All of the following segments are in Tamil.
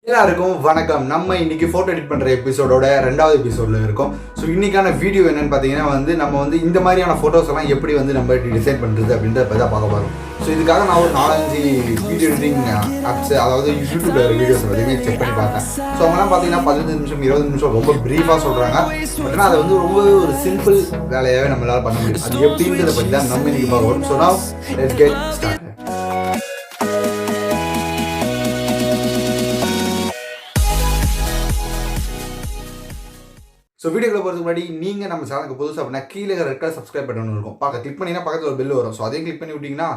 எல்லாருக்கும் வணக்கம். நம்ம இன்னைக்கு போட்டோ எடிட் பண்ற எபிசோடோட 2வது எபிசோட்ல இருக்கோம். ஸோ இன்னைக்கான வீடியோ என்னன்னு பார்த்தீங்கன்னா நம்ம இந்த மாதிரியான போட்டோஸ் எல்லாம் எப்படி நம்ம டிசைன் பண்றது அப்படின்றத பற்றி தான் பார்க்க போறோம். ஸோ இதுக்காக நான் ஒரு 4-5 வீடியோ எடிட்டிங் ஆப்ஸ், அதாவது யூடியூப்ல வீடியோஸ் எல்லாத்தையுமே செக் பண்ணி பார்த்தேன். ஸோ அவங்கலாம் பார்த்தீங்கன்னா 15 நிமிஷம் 20 நிமிஷம் ரொம்ப பிரீஃபாக சொல்றாங்க. பட் அதை ரொம்ப ஒரு சிம்பிள் வேலையாகவே நம்மளால பண்ண முடியும். அது எப்படின்றத பற்றி தான் நம்ம இன்னைக்கு பார்க்க போறோம். So now let's get started. So வீடியோக்குள்ள போகிறதுக்கு முன்னாடி நீங்கள் நம்ம சேனலுக்கு புதுசாக அப்படின்னா கீழே ரெட் கலர் சப்ஸ்கிரைப் பட்டன் இருக்கும். கிளிக் பண்ணிங்கன்னா பக்கத்தில் ஒரு பெல் வரும். ஸோ அதையும் கிளிக் பண்ணி விட்டிங்கன்னா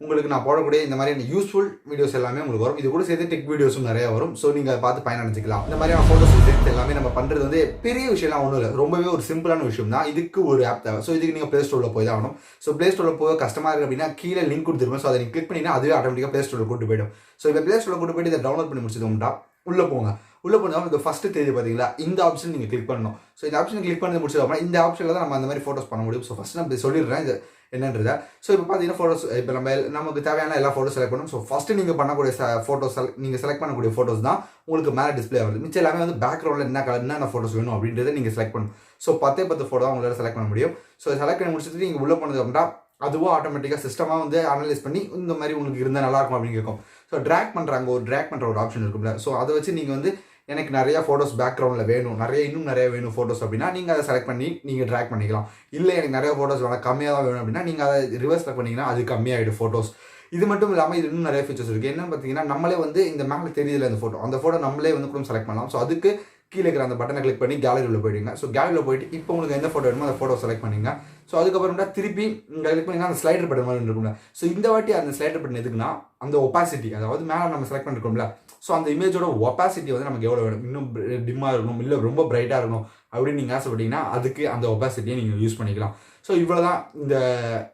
உங்களுக்கு நான் போடக்கூடிய இந்த மாதிரி யூஸ்ஃபுல் வீடியோஸ் எல்லாமே உங்களுக்கு வரும். இது கூட சேர்த்து டெக் வீடியோஸும் நிறையா வரும். ஸோ நீங்கள் அதை பார்த்து பயனடைஞ்சிக்கலாம். இந்த மாதிரியான ஃபோட்டோஸ் டிசைன்ஸ் எல்லாமே நம்ம பண்ணுறது பெரிய விஷயம்லாம் ஒன்றும் இல்லை, ரொம்பவே ஒரு சிம்பிளான விஷயம் தான். இதுக்கு ஒரு ஆப் தேவை. ஸோ இதுக்கு நீங்கள் ப்ளே ஸ்டோரில் போய் தான் ஆகணும். ஸோ ப்ளே ஸ்டோரில் போய் கஷ்டமாக இருக்குது அப்படின்னா கீழே லிங்க் கொடுத்துருப்போம். ஸோ அதை நீங்கள் கிளிக் பண்ணிங்கன்னா அதுவே ஆட்டோமேட்டிக்காக ப்ளே ஸ்டோரில் கூட்டு போய்டும். ஸோ இப்போ ப்ளே ஸ்டோரில் கூட்டு போய்ட்டு இதை டவுன்லோட் பண்ணி முடிச்சதும்டா உள்ளே போங்க. உள்ளே போனால் இந்த ஃபஸ்ட்டு தேதி பார்த்தீங்களா, இந்த ஆப்ஷன் நீங்கள் கிளிக் பண்ணணும். ஸோ இந்த ஆப்ஷன் கிளிக் பண்ணி முடிச்சது அப்படின்னா இந்த ஆப்ஷனில் தான் நம்ம அந்த மாதிரி ஃபோட்டோஸ் பண்ண முடியும். ஸோ ஃபஸ்ட் நான் சொல்லிடுறேன் இது என்னன்றதை. ஸோ இப்போ பார்த்தீங்கன்னா ஃபோட்டோஸ் இப்போ நமக்கு தேவையான எல்லா ஃபோட்டோஸ் செலக்ட் பண்ணணும். ஸோ ஃபஸ்ட்டு நீங்கள் பண்ணக்கூடிய ஃபோட்டோஸ் நீங்கள் செலக்ட் பண்ணக்கூடிய ஃபோட்டோஸ் தான் உங்களுக்கு மேலே டிஸ்பிளே ஆகுது. மிச்சம் எல்லாமே பேக்ரவுண்டில் என்ன கலர் என்னென்ன ஃபோட்டோஸ் வேணும் அப்படின்றத நீங்கள் செலக்ட் பண்ணணும். ஸோ 10 ஃபோட்டோ தான் உங்களால் செலக்ட் பண்ண முடியும். ஸோ செலக்ட் பண்ணி முடிச்சுட்டு நீங்கள் உள்ளே போனது அப்படின்னா அதுவும் ஆட்டோமேட்டிக்காக சிஸ்டமாக அனலைஸ் பண்ணி இந்த மாதிரி உங்களுக்கு இருந்தால் நல்லாயிருக்கும் அப்படின்னு கேட்கும். ஸோ ட்ராக் பண்ணுறாங்க, ஒரு ட்ராக் பண்ணுற ஒரு ஆப்ஷன் இருக்கும்ல. ஸோ அதை வச்சு நீங்கள் எனக்கு நிறையா ஃபோட்டோஸ் பேக்ரவுண்டில் வேணும், இன்னும் நிறைய வேணும் ஃபோட்டோஸ் அப்படின்னா நீங்கள் அதை செலக்ட் பண்ணி நீங்கள் ட்ராக் பண்ணிக்கலாம். இல்லை எனக்கு நிறைய ஃபோட்டோஸ் வேணும், கம்மியாக தான் வேணும் அப்படின்னா நீங்கள் அதை ரிவர்ஸ் செலக்ட் பண்ணிங்கன்னா அது கம்மியாகிடும் ஃபோட்டோஸ். இது மட்டும் இல்லாமல் இது இன்னும் நிறைய ஃபீச்சர்ஸ் இருக்குது. என்னென்னு பார்த்தீங்கன்னா நம்மளே இந்த மேலே தெரியல அந்த ஃபோட்டோ நம்மளே கூட செலக்ட் பண்ணலாம். ஸோ அதுக்கு கீழே இருக்கிற அந்த பட்டனை கிளிக் பண்ணி கேலரியில் போயிடுங்க. ஸோ கேலரியில் போயிட்டு இப்போ உங்களுக்கு எந்த ஃபோட்டோ வேணுமோ அந்த ஃபோட்டோ செலக்ட் பண்ணிங்க. ஸோ அதுக்கப்புறம்னா திருப்பி இங்கே கிளிக் பண்ணிங்கன்னா அந்த ஸ்லைடர் பட்டன் மாதிரி இருக்கும்ல. ஸோ இந்த வாட்டி அந்த ஸ்லைடர் பட்டன் எதுக்குன்னா அந்த ஒப்பாசிட்டி, அதாவது மேலே நம்ம செலக்ட் பண்ணிருக்கோம்ல, ஸோ அந்த இமேஜோட ஒப்பாசிட்டி நமக்கு எவ்வளோ வேணும், இன்னும் டிம்மாக இருக்கணும் இல்லை ரொம்ப பிரைட்டாக இருக்கணும் அப்படின்னு நீங்கள் ஆசைப்பட்டீங்கன்னா அதுக்கு அந்த ஒப்பாசிட்டியை நீங்கள் யூஸ் பண்ணிக்கலாம். ஸோ இவ்வளோ தான்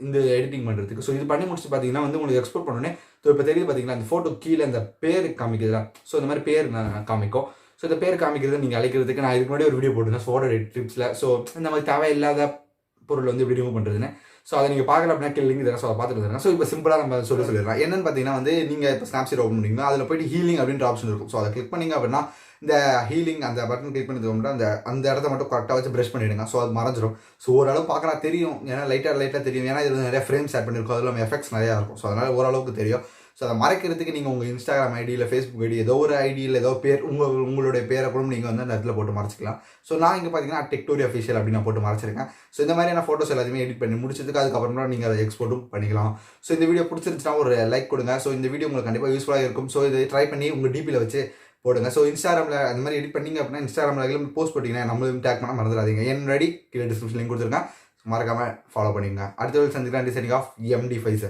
இந்த எடிட்டிங் பண்ணுறதுக்கு. ஸோ இது பண்ணி முடிச்சு பார்த்தீங்கன்னா உங்களுக்கு எக்ஸ்போர்ட் பண்ணோன்னே இப்போ தெரியுது பார்த்தீங்கன்னா அந்த ஃபோட்டோ கீழே அந்த பேர் காமிக்குதுல. ஸோ இந்த மாதிரி பேர் காமிக்கும். ஸோ இந்த பேர் காமிக்கிறது நீங்கள் அழைக்கிறதுக்கு நான் இதுக்கு முன்னாடி ஒரு வீடியோ போட்டிருந்தேன் ஃபோட்டோ எடிட் டிப்ஸில். ஸோ இந்த மாதிரி தேவையில்லாத பொருள் எப்படி ரிமூவ் பண்ணுறதுன்னு. ஸோ அதை நீங்கள் பார்க்கல அப்படின்னா கீழே லிங்க் தரேன். ஸோ அதை பார்த்துட்டு தரேன். ஸோ இப்போ சிம்பிளாக நம்ம சொல்லிடலாம். என்னென்னு பார்த்தீங்கன்னா நீங்கள் இப்போ ஸ்னாப்சீட் ஓப்பன் பண்ணிங்கன்னா அதில் போய்ட்டு ஹீலிங் அப்படின்ற ஆப்ஷன் இருக்கும். ஸோ அதை கிளிக் பண்ணிங்க அப்படின்னா இந்த ஹீலிங் அந்த பட்டன் கிளிக் பண்ணி அந்த இடத்த மட்டும் கரெக்டாக வச்சு ப்ரஷ் பண்ணிவிடுங்க. ஸோ அது மறைஞ்சிடும். ஸோ ஓரளவு பார்க்கலாம் தெரியும், ஏன்னா லைட்டாக தெரியும். ஏன்னா இது நிறைய ஃப்ரேம்ஸ் ஆட் பண்ணியிருக்கும், அதில் நம்ம எஃபெக்ட்ஸ் நிறையா இருக்கும். ஸோ அதனால் ஓரளவுக்கு தெரியும். ஸோ அதை மறைக்கிறதுக்கு நீங்கள் உங்கள் இன்ஸ்டாகிராம் ஐடி இல்லை ஃபேஸ்புக் ஐடி ஏதோ ஒரு ஐடியில் ஏதோ பேர் உங்களுடைய பேரை கூட நீங்கள் அந்த இடத்துல போட்டு மறைச்சிக்கலாம். ஸோ நான் இங்கே பார்த்தீங்கன்னா டெக்டோரி அஃபிஷியல் அப்படின்னு நான் போட்டு மறைச்சிருக்கேன். ஸோ இந்த மாதிரியான ஃபோட்டோஸ் எல்லாத்தையுமே எடிட் பண்ணி முடிச்சதுக்கு அதுக்கப்புறமா நீங்கள் அதை எக்ஸ்போர்ட்டும் பண்ணிக்கலாம். ஸோ இந்த வீடியோ பிடிச்சிருந்துச்சுன்னா ஒரு லைக் கொடுங்க. ஸோ இந்த வீடியோ உங்களுக்கு கண்டிப்பாக யூஸ்ஃபுல்லாக இருக்கும். ஸோ இதை ட்ரை பண்ணி உங்கள் டிபியில் வச்சு போடுங்க. ஸோ இன்ஸ்டாகிராமில் அந்த மாதிரி எடிட் பண்ணிங்க அப்படின்னா இன்ஸ்டாகிராமில் போஸ்ட் போட்டிங்கன்னா நம்மளும் டேக் பண்ண மறந்துடாதீங்க. என்னடி கீழே டிஸ்கிரிப்ஷன் லிங்க் கொடுத்துருக்கேன், மறக்காமல் ஃபாலோ பண்ணிங்க. அடுத்த வீடியோ சந்திக்கலாம். Designing of MD5 sir.